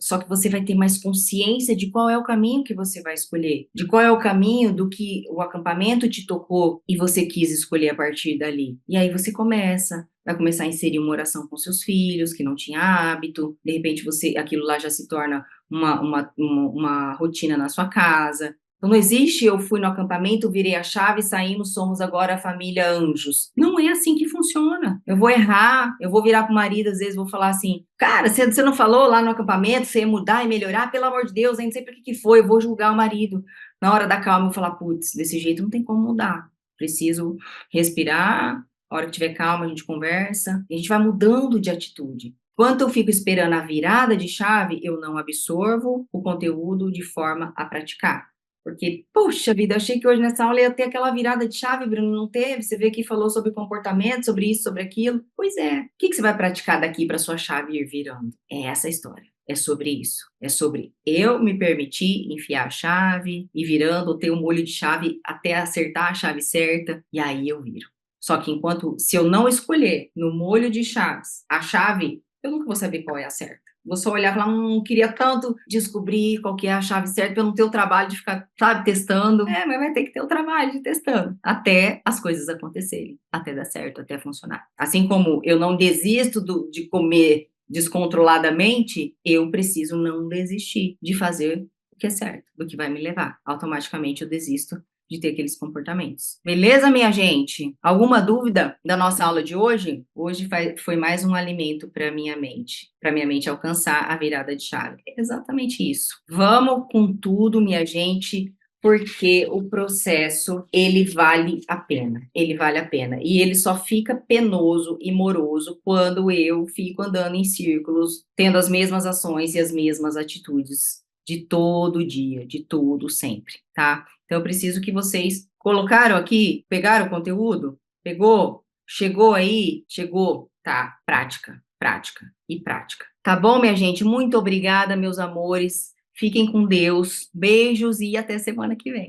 só que você vai ter mais consciência de qual é o caminho que você vai escolher, de qual é o caminho do que o acampamento te tocou e você quis escolher a partir dali. E aí você vai começar a inserir uma oração com seus filhos, que não tinha hábito, de repente aquilo lá já se torna uma rotina na sua casa. Então, não existe eu fui no acampamento, virei a chave, saímos, somos agora a família Anjos. Não é assim que funciona. Eu vou errar, eu vou virar pro marido, às vezes vou falar assim, cara, você não falou lá no acampamento, você ia mudar e melhorar? Pelo amor de Deus, eu não sei por que foi, eu vou julgar o marido. Na hora da calma, eu vou falar, putz, desse jeito não tem como mudar. Preciso respirar, a hora que tiver calma, a gente conversa, e a gente vai mudando de atitude. Enquanto eu fico esperando a virada de chave, eu não absorvo o conteúdo de forma a praticar. Porque, poxa vida, achei que hoje nessa aula ia ter aquela virada de chave, Bruno, não teve? Você vê que falou sobre comportamento, sobre isso, sobre aquilo. Pois é. O que você vai praticar daqui para sua chave ir virando? É essa a história. É sobre isso. É sobre eu me permitir enfiar a chave, ir virando, ou ter um molho de chave até acertar a chave certa, e aí eu viro. Só que se eu não escolher no molho de chaves a chave, eu nunca vou saber qual é a certa. Vou só olhar e falar, queria tanto descobrir qual que é a chave certa para eu não ter o trabalho de ficar, sabe, testando. Mas vai ter que ter o trabalho de testando. Até as coisas acontecerem, até dar certo, até funcionar. Assim como eu não desisto de comer descontroladamente, eu preciso não desistir de fazer o que é certo, do que vai me levar. Automaticamente eu desisto de ter aqueles comportamentos. Beleza, minha gente? Alguma dúvida da nossa aula de hoje? Hoje foi mais um alimento para minha mente alcançar a virada de chave. É exatamente isso. Vamos com tudo, minha gente, porque o processo, ele vale a pena. Ele vale a pena. E ele só fica penoso e moroso quando eu fico andando em círculos, tendo as mesmas ações e as mesmas atitudes de todo dia, de todo sempre, tá? Então, eu preciso que vocês colocaram aqui, pegaram o conteúdo? Pegou? Chegou aí? Chegou? Tá, prática, prática e prática. Tá bom, minha gente? Muito obrigada, meus amores. Fiquem com Deus. Beijos e até semana que vem.